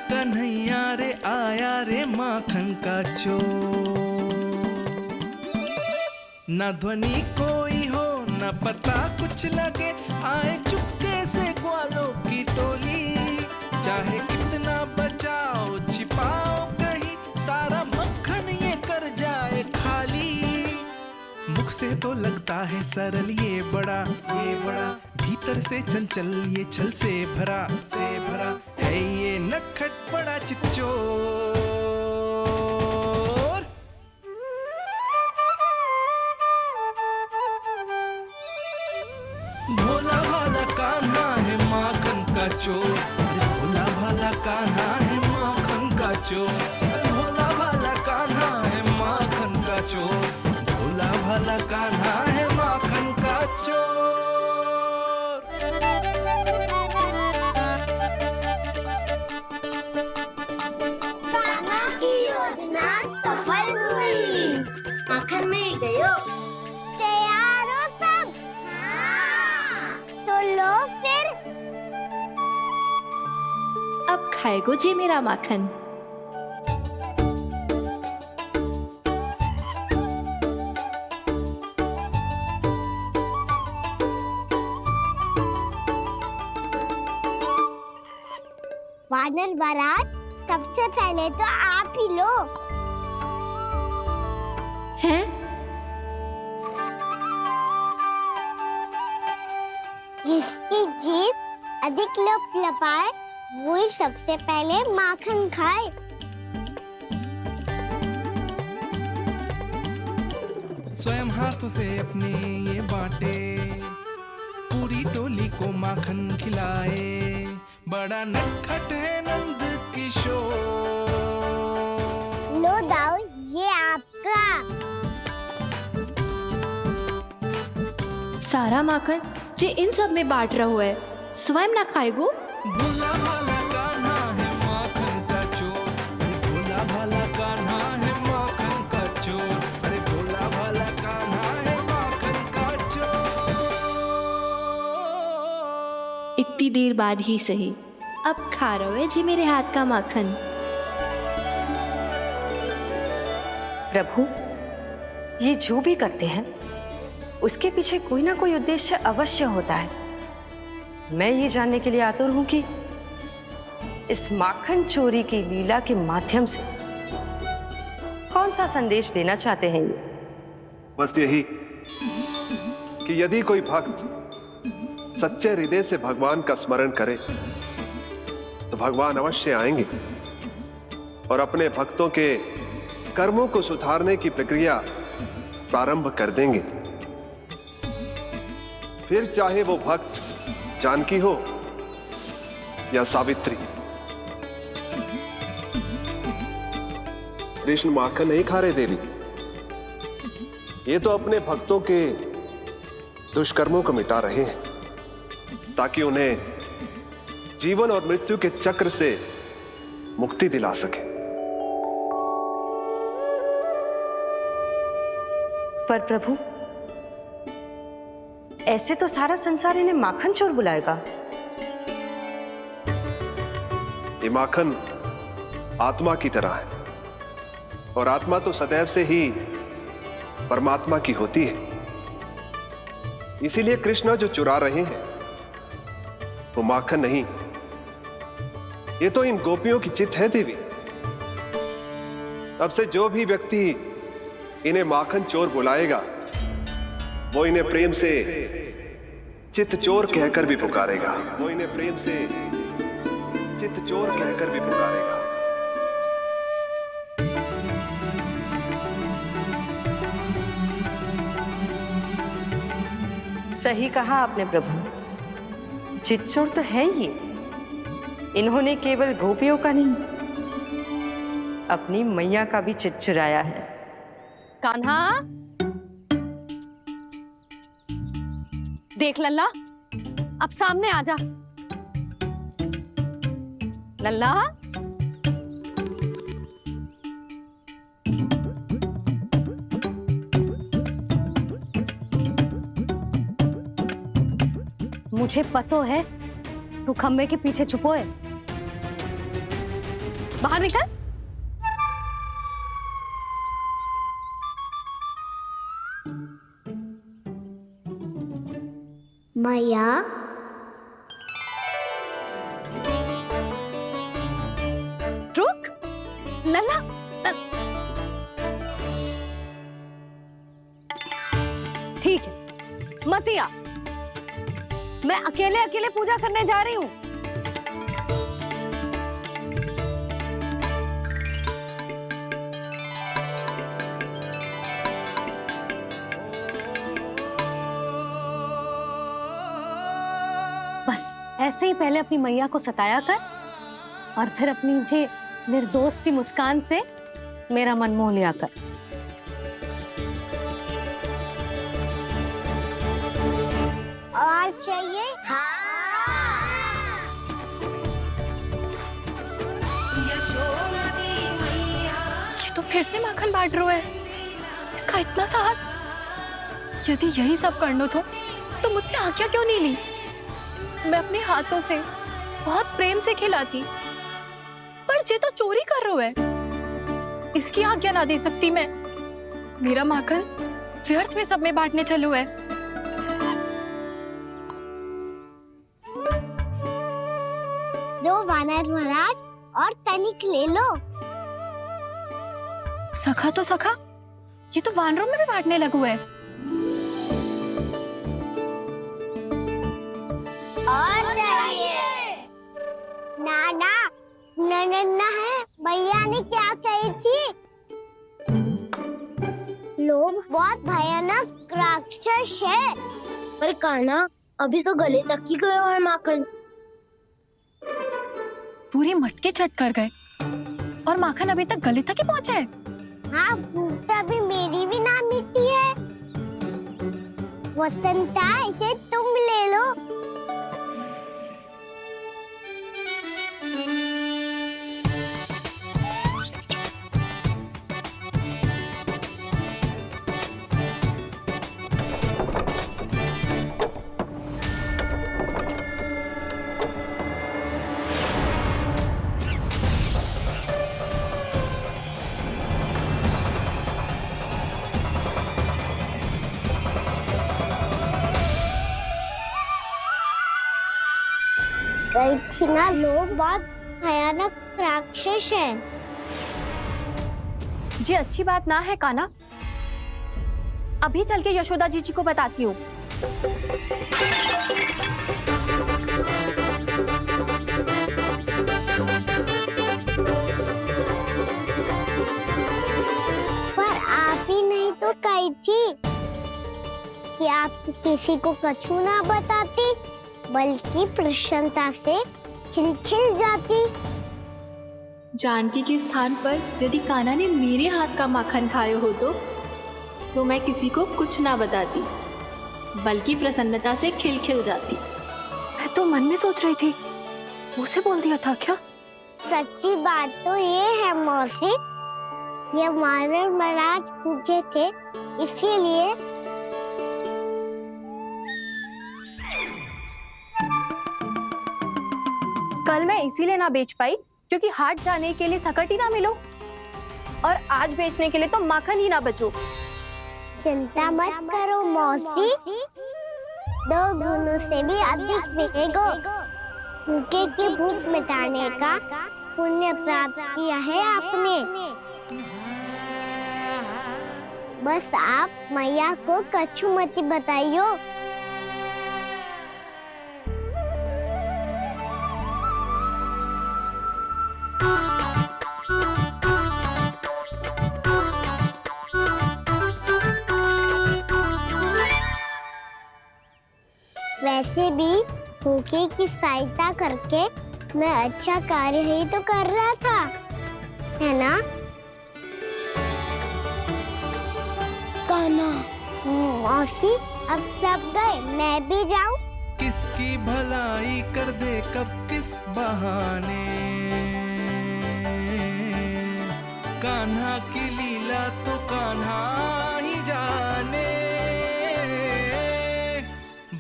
कन्हैया रे आया रे माखन का चोर। न ध्वनि कोई हो न पता कुछ लगे, आए चुपके से ग्वालों की टोली। चाहे कितना बचाओ छिपाओ कहीं, सारा मक्खन ये कर जाए खाली। मुख से तो लगता है सरल ये बड़ा, भीतर से चंचल ये छल से भरा है ये नटखट बड़ा चितचोर। भोला भाला कान्हा है माखन का चोर, भोला भाला कान्हा है माखन का चोर, भोला भाला कान्हा है माखन का चोर, भोला भाला कान्हा है माखन का चोर। कान्हा की योजना सफल हुई, माखन मिल गयो। तैयार हो सब? हाँ। तो लो फिर। अब खाएगो जी मेरा माखन। वानर बारात, सबसे पहले तो आप ही लो। हैं? जिसकी जीभ अधिक लपलपाए वही सबसे पहले माखन खाए। स्वयं हाथों से अपने ये बांटे, पूरी टोली को माखन खिलाए। बड़ा नटखट है नंद किशोर। लो दाऊ, ये आपका। सारा माखन जे इन सब में बांट रहो है, स्वयं ना खाएगो। भोला भाला कान्हा है माखन का चोर, अरे भोला भाला कान्हा है माखन का चोर, अरे भोला भाला कान्हा है माखन का चोर। इतनी देर बाद ही सही, अब खा रहे हो जी मेरे हाथ का माखन। प्रभु, ये जो भी करते हैं उसके पीछे कोई ना कोई उद्देश्य अवश्य होता है। मैं ये जानने के लिए आतुर हूं कि इस माखन चोरी की लीला के माध्यम से कौन सा संदेश देना चाहते हैं ये। बस यही कि यदि कोई भक्त सच्चे हृदय से भगवान का स्मरण करे तो भगवान अवश्य आएंगे और अपने भक्तों के कर्मों को सुधारने की प्रक्रिया प्रारंभ कर देंगे। फिर चाहे वो भक्त जानकी हो या सावित्री। कृष्ण माखन नहीं खा रहे देवी, ये तो अपने भक्तों के दुष्कर्मों को मिटा रहे हैं ताकि उन्हें जीवन और मृत्यु के चक्र से मुक्ति दिला सके। पर प्रभु, ऐसे तो सारा संसार इन्हें माखन चोर बुलाएगा। ये माखन आत्मा की तरह है और आत्मा तो सदैव से ही परमात्मा की होती है। इसीलिए कृष्ण जो चुरा रहे हैं वो माखन नहीं, ये तो इन गोपियों की चित है देवी। अब से जो भी व्यक्ति इन्हें माखन चोर बुलाएगा वो इन्हें प्रेम से चित चोर कहकर भी पुकारेगा, वो इन्हें प्रेम से चित चोर कहकर भी पुकारेगा। सही कहा आपने प्रभु, चितचोर तो है ये। इन्होंने केवल गोपियों का नहीं, अपनी मैया का भी चित चुराया है। कान्हा, देख लल्ला, अब सामने आ जा। लल्ला, मुझे पतो है तू खम्बे के पीछे छुपो है। बाहर निकल। मैया, रुक लल्ला। ठीक है, मत आ। मैं अकेले अकेले पूजा करने जा रही हूँ। बस ऐसे ही पहले अपनी मैया को सताया कर और फिर अपनी जे निर्दोष सी मुस्कान से मेरा मन मोह लिया कर। और चाहिए? ये तो फिर से माखन बांट रहा है। इसका इतना साहस। यदि यही सब करना तो मुझसे आज्ञा क्यों नहीं ली? मैं अपने हाथों से बहुत प्रेम से खिलाती, पर ये तो चोरी कर रहा है। इसकी आज्ञा ना दे सकती मैं। मेरा माखन व्यर्थ में सब में बांटने चलू है। दो वानर महाराज और तनिक ले लो। सखा तो सखा, ये तो वानरों में भी बांटने लगू है। और चाहिए? नाना, नन्ना है। भैया ने क्या कही थी? लोभ बहुत भयानक राक्षस है। पर कान्हा, अभी तो गले तक ही गया है माखन। पूरे मटके चट कर गए और माखन अभी तक गले तक ही पहुंचा है। हाँ, तभी मेरी भी ना मिट्टी है। वसंता, इसे तुम ले लो। ना, लोग बहुत भयानक राक्षस है। जी अच्छी बात ना है कान्हा। अभी चल के यशोदा जी को बताती हूँ। पर आप ही नहीं तो कही थी कि आप किसी को कछु ना बताती, बल्कि प्रसन्नता से खिलखिल जाती। जानकी के स्थान पर यदि कान्हा ने मेरे हाथ का माखन खाया हो तो मैं किसी को कुछ ना बताती, बल्कि प्रसन्नता से खिलखिल जाती। मैं तो मन में सोच रही थी, मुंह से बोल दिया था क्या? सच्ची बात तो ये है मौसी, ये वानर महाराज पूछे थे, इसीलिए। कल मैं इसीलिए ना बेच पाई क्योंकि हाट जाने के लिए सकट ही ना मिलो, और आज बेचने के लिए तो माखन ही ना बचो। चिंता मत करो मौसी, 2 गुणों से भी अधिक मिलेगा। भूखे की भूख मिटाने का पुण्य प्राप्त किया है आपने। बस आप मैया को कछु मत बताइयो। वैसे भी भूखे की सहायता करके मैं अच्छा कार्य ही तो कर रहा था, है ना? कान्हा, मौसी, अब सब गए, मैं भी जाऊं? किसकी भलाई कर दे कब किस बहाने, कान्हा की लीला तो कान्हा ही जाने।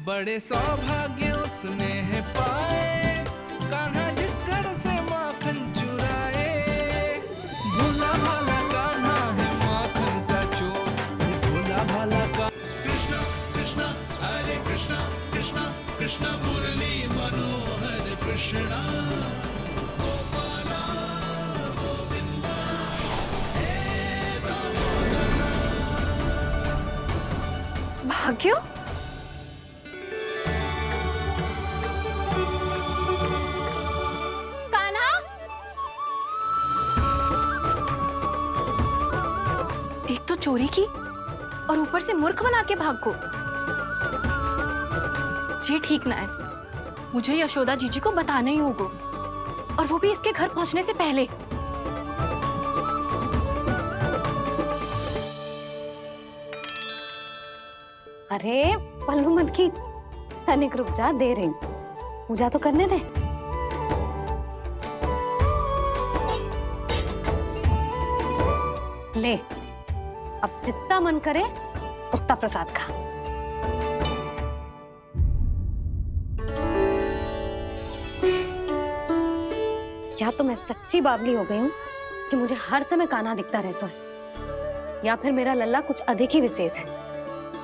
बड़े सौभाग्य उसने है पाए, कान्हा जिस घर से माखन चुराए। भाग्य? कान्हा? एक तो चोरी की और ऊपर से मूर्ख बना के भाग को। ये ठीक ना है। मुझे यशोदा जीजी को बताना ही होगा, और वो भी इसके घर पहुंचने से पहले। अरे पल्लू मत खींच, तनिक रुक जा, दे रही हूँ, पूजा तो करने दे। ले, अब जितना मन करे उतना प्रसाद खा। या तो मैं सच्ची बावली हो गई हूँ कि मुझे हर समय कान्हा दिखता रहता है, या फिर मेरा लल्ला कुछ अधिक ही विशेष है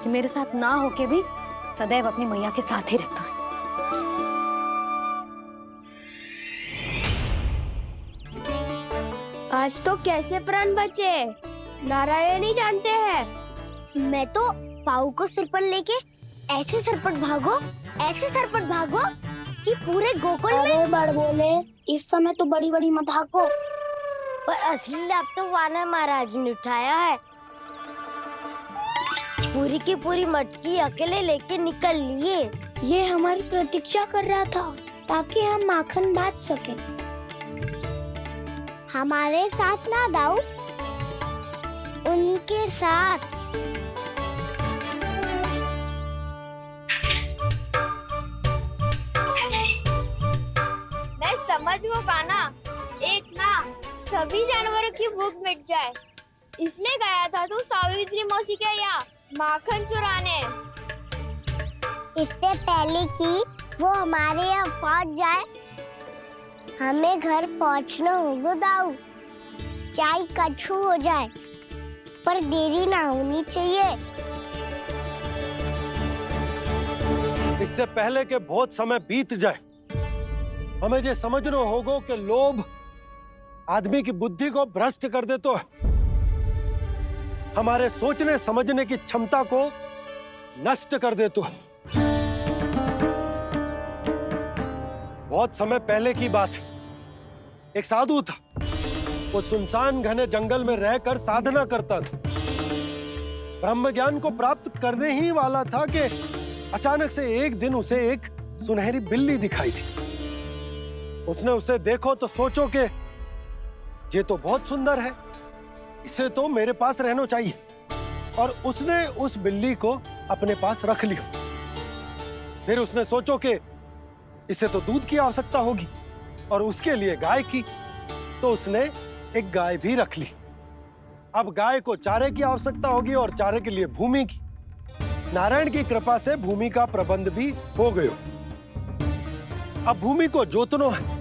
कि मेरे साथ ना होके भी सदैव अपनी मैया के साथ ही रहता है। आज तो कैसे प्राण बचे नारायण ही जानते हैं। मैं तो पाऊ को सिर पर लेके ऐसे सरपट भागो कि पूरे गोकुल में बड़ बोले। इस समय तो बड़ी बड़ी मत हाको, पर असली लाभ तो वानर महाराज ने उठाया है। पूरी की पूरी मटकी अकेले लेके निकल लिए। ये हमारी प्रतीक्षा कर रहा था ताकि हम माखन बांट सके। हमारे साथ ना दाऊ, उनके साथ। मैं समझ गो कान्हा, एक ना सभी जानवरों की भूख मिट जाए, इसलिए गया था तू सावित्री मौसी के यहाँ माखन चुराने। इससे पहले कि वो हमारे यहाँ पहुँच जाए, हमें घर पहुँचना होगा दाऊ, चाहे कछु हो जाए, पर देरी ना होनी चाहिए। इससे पहले के बहुत समय बीत जाए, हमें ये समझना होगा कि लोभ आदमी की बुद्धि को भ्रष्ट कर दे, तो हमारे सोचने समझने की क्षमता को नष्ट कर दे। तो बहुत समय पहले की बात, एक साधु था, वो सुनसान घने जंगल में रहकर साधना करता था। ब्रह्म ज्ञान को प्राप्त करने ही वाला था कि अचानक से एक दिन उसे एक सुनहरी बिल्ली दिखाई थी। उसने उसे देखो तो सोचो कि ये तो बहुत सुंदर है, इसे तो मेरे पास रहना चाहिए, और उसने उस बिल्ली को अपने पास रख लिया। फिर उसने सोचो कि इसे तो दूध की आवश्यकता होगी और उसके लिए गाय की, तो उसने एक गाय भी रख ली। अब गाय को चारे की आवश्यकता होगी और चारे के लिए भूमि की। नारायण की कृपा से भूमि का प्रबंध भी हो गयो। अब भूमि को जोतनो है,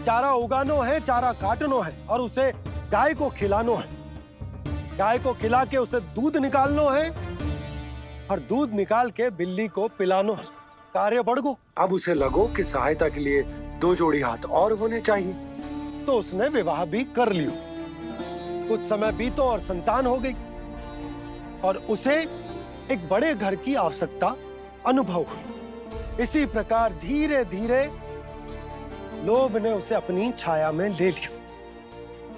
चारा उगानो है, चारा काटनो है, और उसे गाय को खिलानो है। गाय को खिला के उसे दूध निकालनो है, और दूध निकाल के बिल्ली को पिलानो है। कार्य बढ़ गो। अब उसे लगो कि सहायता के लिए 2 जोड़ी हाथ और होने चाहिए, तो उसने विवाह भी कर लियो। कुछ समय बीतो और संतान हो गई, और उसे एक बड़े घर की आवश्यकता अनुभव हुई। इसी प्रकार धीरे धीरे लोभ ने उसे अपनी छाया में ले लिया,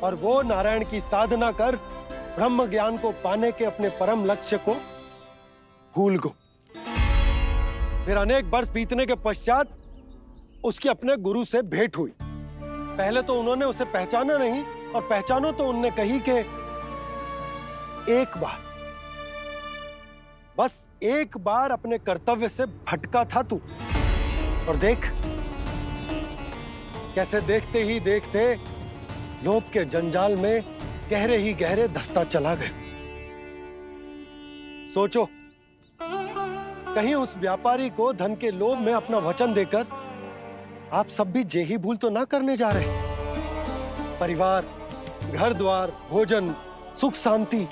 और वो नारायण की साधना कर ब्रह्म ज्ञान को पाने के अपने परम लक्ष्य को भूल गो। फिर अनेक वर्ष बीतने के पश्चात उसकी अपने गुरु से भेंट हुई। पहले तो उन्होंने उसे पहचाना नहीं, और पहचानो तो उनने कही कि एक बार, बस एक बार अपने कर्तव्य से भटका था तू, और देख कैसे देखते ही देखते लोभ के जंजाल में गहरे ही गहरे धंसता चला गया। सोचो, कहीं उस व्यापारी को धन के लोभ में अपना वचन देकर आप सब भी जे ही भूल तो ना करने जा रहे। परिवार, घर द्वार, भोजन, सुख शांति,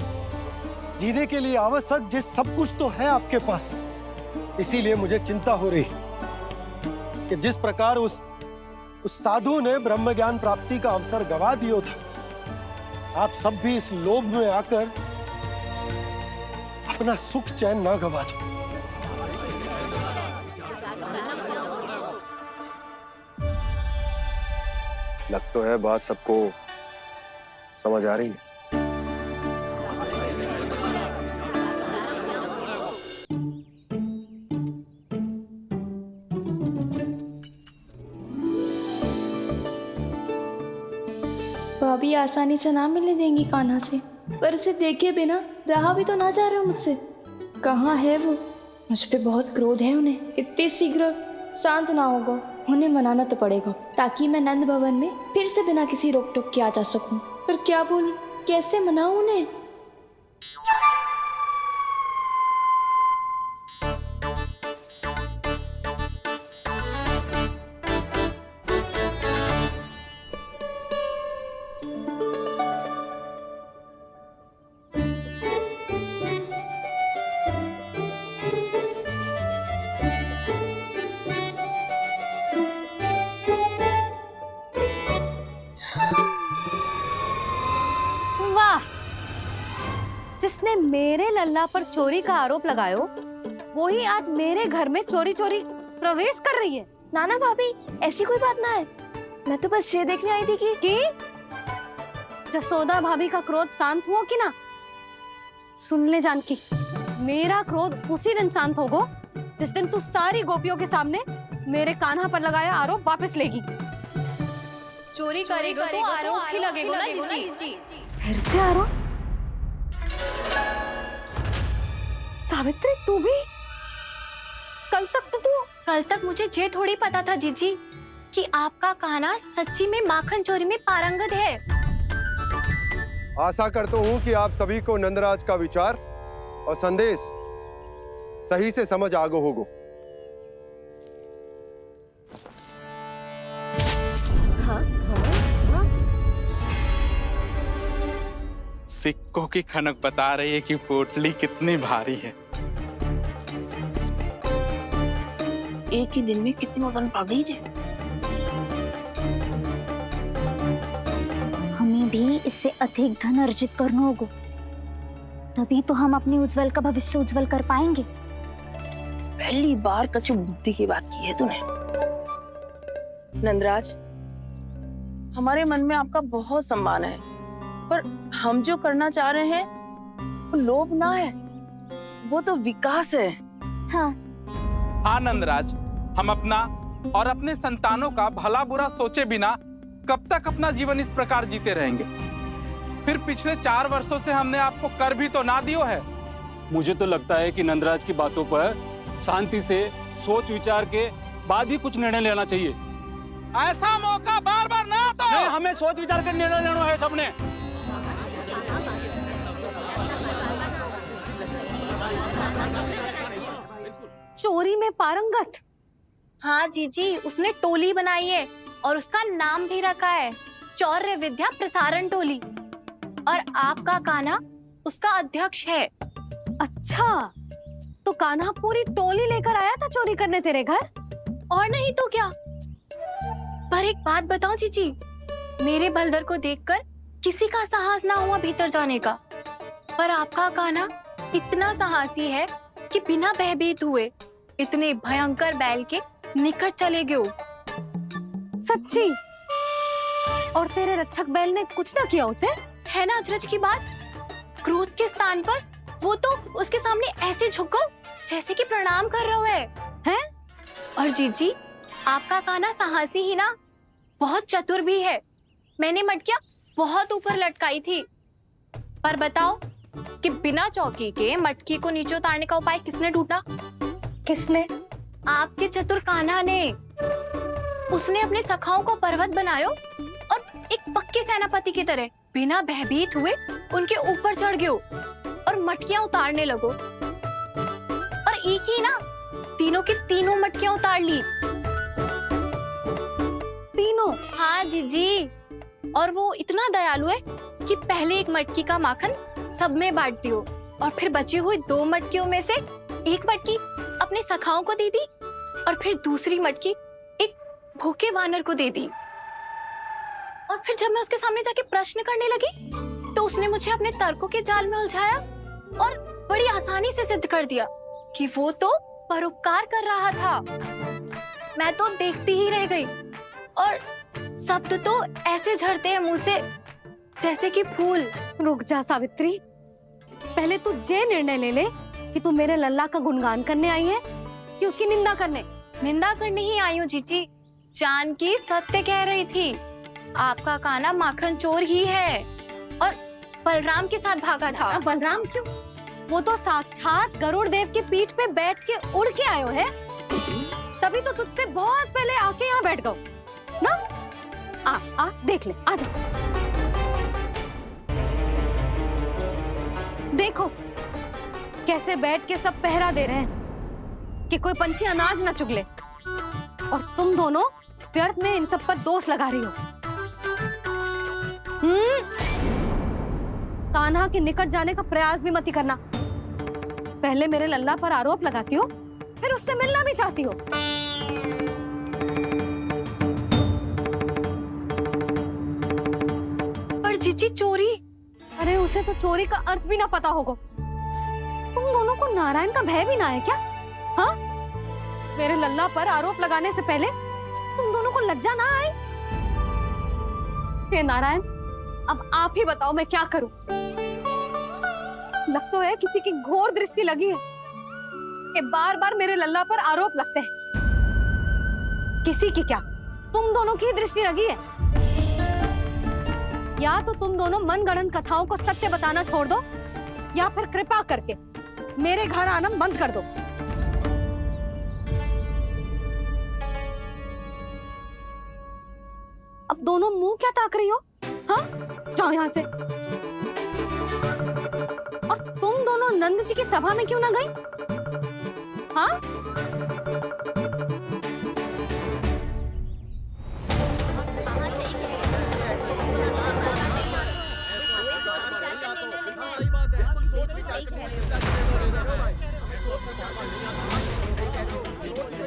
जीने के लिए आवश्यक जिस सब कुछ तो है आपके पास, इसीलिए मुझे चिंता हो रही कि जिस प्रकार उस साधु ने ब्रह्म ज्ञान प्राप्ति का अवसर गवा दिया था, आप सब भी इस लोभ में आकर अपना सुख चैन ना गवा दो। लग तो है बात सबको समझ आ रही है। भाभी आसानी से ना मिलने देंगी कान्हा से, पर उसे देखे बिना रहा भी तो ना जा रहा मुझसे। कहाँ है वो? मुझ पे बहुत क्रोध है उन्हें। इतने शीघ्र शांत ना होगा, उन्हें मनाना तो पड़ेगा ताकि मैं नंद भवन में फिर से बिना किसी रोक टोक के आ जा सकूं। पर क्या बोलूं, कैसे मनाऊं उन्हें? वाह, जिसने मेरे लल्ला पर चोरी का आरोप लगायो, वो ही आज मेरे घर में चोरी चोरी प्रवेश कर रही है। नाना भाभी, ऐसी कोई बात ना है, मैं तो बस ये देखने आई थी कि जसोदा भाभी का क्रोध शांत हुआ कि ना? सुन ले जानकी, मेरा क्रोध उसी दिन शांत होगा जिस दिन तू सारी गोपियों के सामने मेरे कान्हा पर लगाया आरोप वापस लेगी। चोरी करेगा तो आरोप ही लगेगा ना जीजी। फिर से आरोप? सावित्री, तू भी? कल तक मुझे ये थोड़ी पता था जीजी कि आपका कान्हा सच्ची में माखन चोरी में पारंगत है। आशा करता हूं कि आप सभी को नंदराज का विचार और संदेश सही से समझ आगो होगो। सिक्कों की खनक बता रही है कि पोटली कितनी भारी है। एक ही दिन में कितनों धन पा गई जे। हमें भी इससे अधिक धन अर्जित करना होगा, तभी तो हम अपने उज्जवल का भविष्य उज्जवल कर पाएंगे। पहली बार कछु बुद्धि की बात की है तूने। नंदराज, हमारे मन में आपका बहुत सम्मान है, पर हम जो करना चाह रहे हैं वो लोभ ना है, वो तो विकास है। हाँ नंदराज, हम अपना और अपने संतानों का भला बुरा सोचे बिना कब तक अपना जीवन इस प्रकार जीते रहेंगे? फिर पिछले 4 वर्षों से हमने आपको कर भी तो ना दियो है। मुझे तो लगता है कि नंदराज की बातों पर शांति से सोच विचार के बाद ही कुछ निर्णय लेना चाहिए। ऐसा मौका बार बार ना आता। नहीं, हमें सोच विचार कर निर्णय लेना है सबने। चोरी में पारंगत? हाँ जीजी, उसने टोली बनाई है और उसका नाम भी रखा है चौर्य विद्या प्रसारण टोली, और आपका कान्हा उसका अध्यक्ष है। अच्छा, तो कान्हा पूरी टोली लेकर आया था चोरी करने तेरे घर? और नहीं तो क्या। पर एक बात बताऊं जीजी, मेरे बलदर को देखकर किसी का साहस ना हुआ भीतर जाने का, पर आपका कान्हा इतना साहसी है कि बिना भयभीत हुए इतने भयंकर बैल के निकट चले गए। सच्ची? और तेरे रक्षक बैल ने कुछ ना किया उसे? है ना अचरज की बात। क्रोध के स्थान पर वो तो उसके सामने ऐसे झुको जैसे कि प्रणाम कर रहा है। और जीजी, आपका कान्हा साहसी ही ना, बहुत चतुर भी है। मैंने मटकियां बहुत ऊपर लटकाई थी, पर बताओ कि बिना चौकी के मटकी को नीचे उतारने का उपाय किसने ढूंढा? किसने? आपके चतुर कान्हा ने। उसने अपने सखाओं को पर्वत बनायो और एक पक्के सेनापति की तरह बिना भयभीत हुए उनके ऊपर चढ़ गयो और मटकियां उतारने लगो। और एक ही ना, तीनों की तीनों मटकियां उतार ली। तीनों? हाँ जीजी, और वो इतना दयालु है कि पहले एक मटकी का माखन सब में बांट दियो और फिर बची हुई 2 मटकियों में से एक मटकी अपने सखाओं को दे दी और फिर दूसरी मटकी एक भूखे वानर को दे दी। और फिर जब मैं उसके सामने जाके प्रश्न करने लगी तो उसने मुझे अपने तर्कों के जाल में उलझाया और बड़ी आसानी से सिद्ध कर दिया कि वो तो परोपकार कर रहा था। मैं तो देखती ही रह गई और शब्द तो ऐसे झड़ते हैं मुंह से जैसे कि फूल। रुक जा सावित्री, पहले तू ये निर्णय ले ले कि तू मेरे लल्ला का गुणगान करने आई है कि उसकी निंदा करने। निंदा करने ही आई हूँ जीजी। जानकी सत्य कह रही थी, आपका कान्हा माखन चोर ही है और बलराम के साथ भागा था। अब बलराम क्यों? वो तो साक्षात गरुड़ देव की पीठ पे बैठ के उड़ के आयो है, तभी तो तुझसे बहुत पहले आके यहाँ बैठ गओ ना। आ देख ले, आ जा। देखो कैसे बैठ के सब पहरा दे रहे हैं कि कोई पंछी अनाज ना चुगले, और तुम दोनों व्यर्थ में इन सब पर दोष लगा रही हो। कान्हा के निकट जाने का प्रयास भी मत ही करना। पहले मेरे लल्ला पर आरोप लगाती हो, फिर उससे मिलना भी चाहती हो। पर जीजी चोरी, अरे उसे तो चोरी का अर्थ भी ना पता होगा। तुम दोनों को नारायण का भय भी ना है क्या? हाँ, मेरे लल्ला पर आरोप लगाने से पहले तुम दोनों को लज्जा ना आई? हे नारायण, अब आप ही बताओ मैं क्या करूं। लग तो है किसी की घोर दृष्टि लगी है कि बार बार मेरे लल्ला पर आरोप लगते हैं। किसी की क्या, तुम दोनों की दृष्टि लगी है। या तो तुम दोनों मनगढ़ंत कथाओं को सत्य बताना छोड़ दो, या फिर कृपा करके मेरे घर आना बंद कर दो। अब दोनों मुंह क्या ताक रही हो? हाँ, जाओ यहां से। और तुम दोनों नंद जी की सभा में क्यों ना गई? हाँ?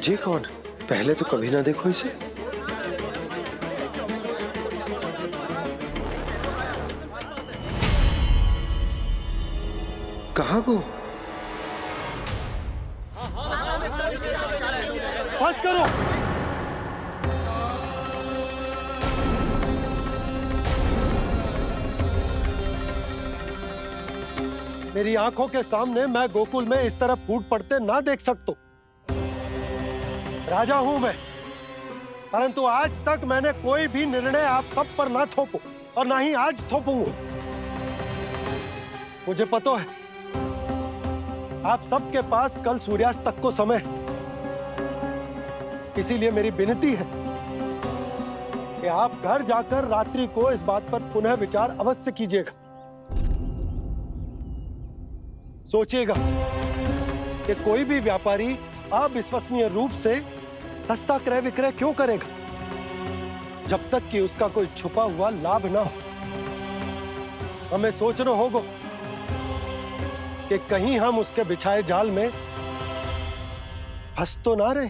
जी कौन? पहले तो कभी ना देखो इसे। कहाँ को? बस करो। मेरी आंखों के सामने मैं गोकुल में इस तरह फूट पड़ते ना देख सकता। राजा हूं मैं, परंतु आज तक मैंने कोई भी निर्णय आप सब पर ना थोपो और ना ही आज थोपूंगा। मुझे पता है आप सबके पास कल सूर्यास्त तक को समय, इसीलिए मेरी विनती है कि आप घर जाकर रात्रि को इस बात पर पुनः विचार अवश्य कीजिएगा। सोचिएगा कि कोई भी व्यापारी अविश्वसनीय रूप से सस्ता क्रय विक्रय क्यों करेगा, जब तक कि उसका कोई छुपा हुआ लाभ ना हो। हमें सोचना होगा कि कहीं हम उसके बिछाए जाल में फंस तो ना रहे।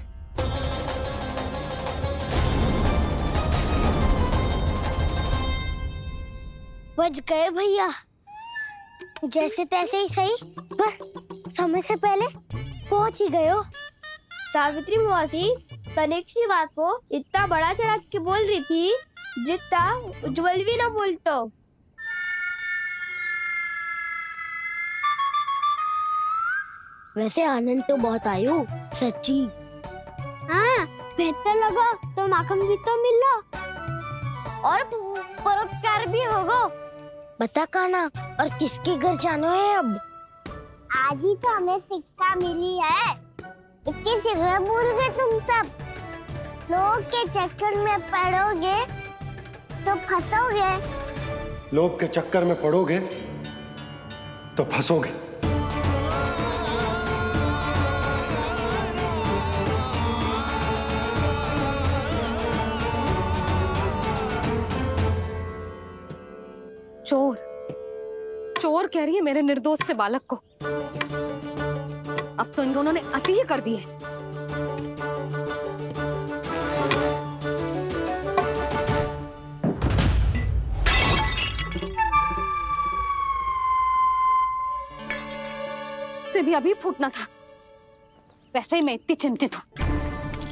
बच गए भैया, जैसे तैसे ही सही, पर समय से पहले पहुंच ही गए हो। सावित्री मौसी कनेक सी बात को इतना बड़ा चढ़ा के बोल रही थी जितना उज्जवल भी ना बोलतो। वैसे आनंद तो बहुत आयो, सच्ची। हाँ, बेहतर लगा तो माखन भी तो मिला और परोपकार भी होगा। बता कान्हा, और किसके घर जाना है अब? आज ही तो हमें शिक्षा मिली है, इतनी शीघ्र भूल गए तुम सब। लोग के चक्कर में पड़ोगे तो फंसोगे। लोग के चक्कर में पड़ोगे तो फंसोगे। चोर, चोर कह रही है मेरे निर्दोष से बालक को। अब अब तो इन दोनों ने अति ही कर दी है। से भी अभी फूटना था। वैसे ही मैं इतनी चिंतित हूँ।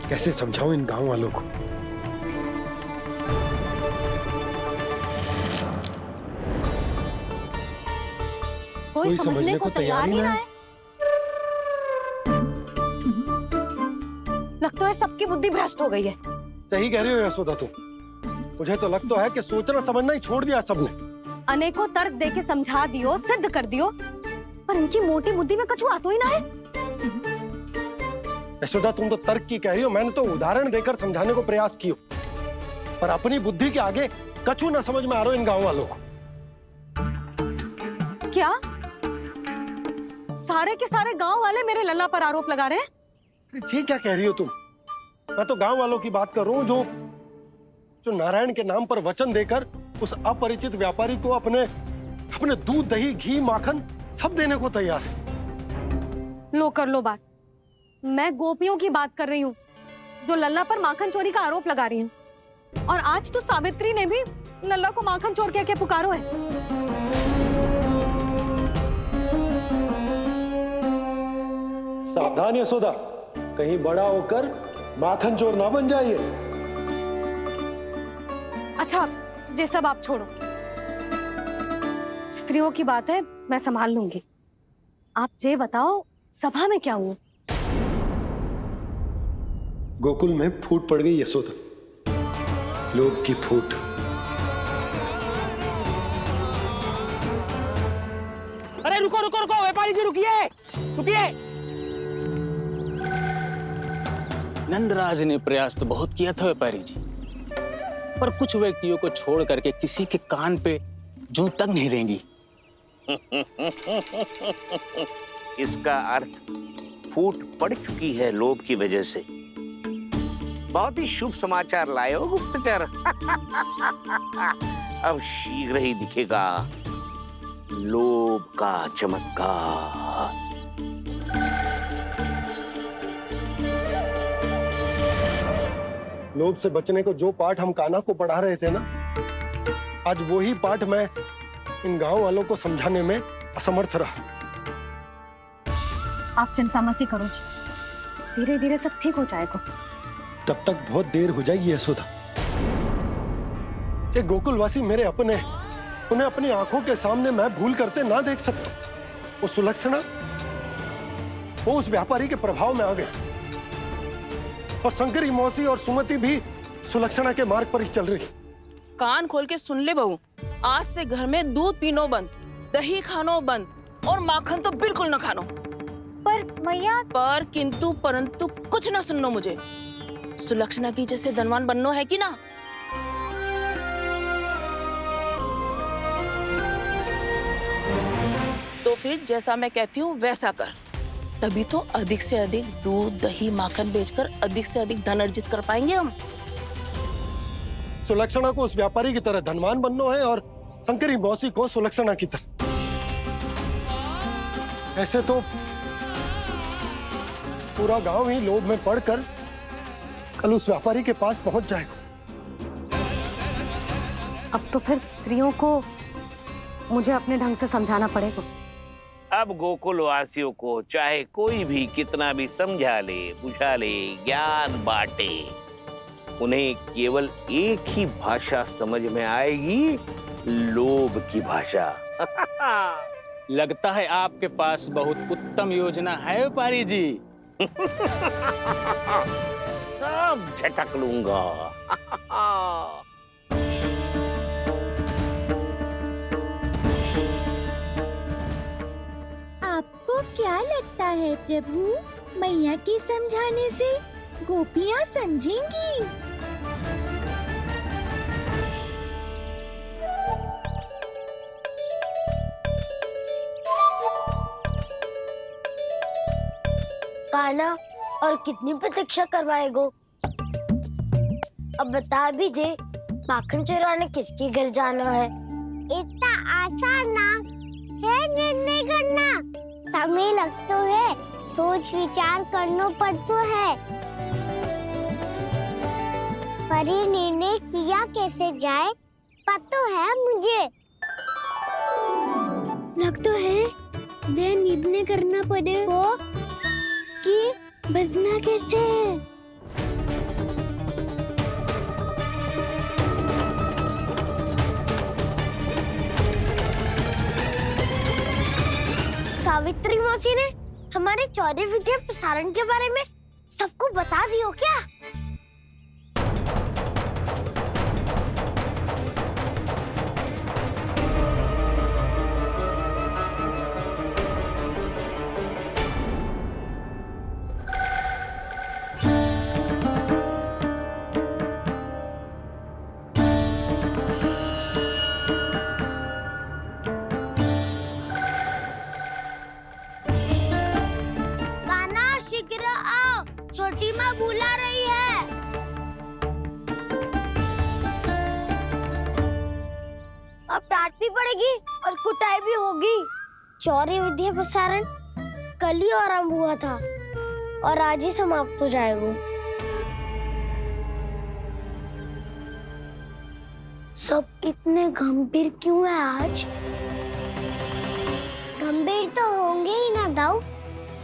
कैसे समझाऊं इन गांव वालों को? कोई समझने को तैयार ही ना है। लगता है सबकी बुद्धि भ्रष्ट हो गई है। सही कह रही हो यशोदा तुम। मुझे तो लगता है कि सोचना समझना ही छोड़ दिया सबने। अनेकों तर्क देके समझा दियो, सिद्ध कर दियो, पर इनकी मोटी बुद्धि में कछु आता ही ना है। यशोदा तुम तो तर्क की कह रही हो, मैंने तो उदाहरण देकर समझाने को प्रयास किया, पर अपनी बुद्धि के आगे कछु ना समझ में आ रहा इन गांव वालों को। क्या सारे के सारे गांव वाले मेरे लल्ला पर आरोप लगा रहे हैं? ये क्या कह रही हो तुम? मैं तो गांव वालों की बात कर रहा हूँ जो नारायण के नाम पर वचन देकर उस अपरिचित व्यापारी को अपने दूध, दही, घी, माखन सब देने को तैयार है। लो कर लो बात। मैं गोपियों की बात कर रही हूँ जो लल्ला पर माखन चोरी का आरोप लगा रही हूँ। और आज तो सावित्री ने भी लल्ला को माखन चोर कह के पुकारो है। सावधान यशोदा, कहीं बड़ा होकर माखन चोर ना बन जाइए। अच्छा, ये सब आप छोड़ो। स्त्रियों की बात है, मैं संभाल लूंगी। आप ये बताओ, सभा में क्या हुआ? गोकुल में फूट पड़ गई यशोदा, लोभ की फूट। अरे रुको रुको रुको, व्यापारी जी रुकिए रुकिए। नंदराज ने प्रयास तो बहुत किया था व्यापारी जी, पर कुछ व्यक्तियों को छोड़ करके किसी के कान पे जूं तक नहीं रेंगी। इसका अर्थ फूट पड़ चुकी है लोभ की वजह से। बहुत ही शुभ समाचार लाए हो गुप्तचर। अब शीघ्र ही दिखेगा लोभ का चमत्कार। लोभ से बचने को जो पाठ हम कान्हा को पढ़ा रहे थे ना, आज वही पाठ मैं इन गांव वालों को समझाने में असमर्थ रहा। आप चिंता मत करो जी, धीरे धीरे सब ठीक हो जाएगा। तब तक बहुत देर हो जाएगी यशोदा। ये गोकुलवासी मेरे अपने, उन्हें अपनी आंखों के सामने मैं भूल करते ना देख सकता। वो सुलक्षणा, वो उस व्यापारी के प्रभाव में आ गए, और शंकरी मौसी और सुमति भी सुलक्षणा के मार्ग पर ही चल रही। कान खोल के सुन ले बहू, आज से घर में दूध पीनो बंद, दही खानो बंद, और माखन तो बिल्कुल न खानो। पर मैया, पर किंतु परंतु कुछ ना सुननो मुझे। सुलक्षणा की जैसे धनवान बननो है कि ना? तो फिर जैसा मैं कहती हूँ वैसा कर, तभी तो अधिक से अधिक दूध, दही, माखन बेचकर अधिक से अधिक धन अर्जित कर पाएंगे हम। सुलक्षणा को उस व्यापारी की तरह धनवान बनना है और शंकरी मौसी को सुलक्षणा की तरह। ऐसे तो पूरा गांव ही लोभ में पड़कर कल उस व्यापारी के पास पहुंच जाएगा। अब तो फिर स्त्रियों को मुझे अपने ढंग से समझाना पड़ेगा। अब गोकुल वासियों को चाहे कोई भी कितना भी समझा ले, बुझा ले, ज्ञान बांटे, उन्हें केवल एक ही भाषा समझ में आएगी, लोभ की भाषा। लगता है आपके पास बहुत उत्तम योजना है व्यापारी जी। सब झटक लूंगा। आपको क्या लगता है प्रभु, मैया के समझाने से गोपियाँ समझेंगी? कान्हा, और कितनी प्रतीक्षा करवाएगो? अब बता भी दे, माखन चुराने किसके घर जाना है? इतना आसान ना है निर्णय करना। समय लग तो है, सोच विचार करना पड़तो है। पर ये निर्णय किया कैसे जाए पता है मुझे। लगता है ये निर्णय करना पड़ेगा कि बचना कैसे है। सावित्री मौसी ने हमारे 14 विद्या प्रसारण के बारे में सबको बता दियो क्या? शीघ्र आओ, छोटी माँ बुला रही है। अब डांट भी पड़ेगी और कुटाई भी होगी। चौरी विद्या प्रसारण कल ही आरंभ हुआ था और आज ही समाप्त हो जाएगा। सब इतने गंभीर क्यों है आज? गंभीर तो होंगे ही ना दाऊ,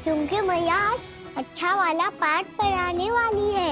क्योंकि मैया आज अच्छा वाला पाठ पढ़ाने वाली है।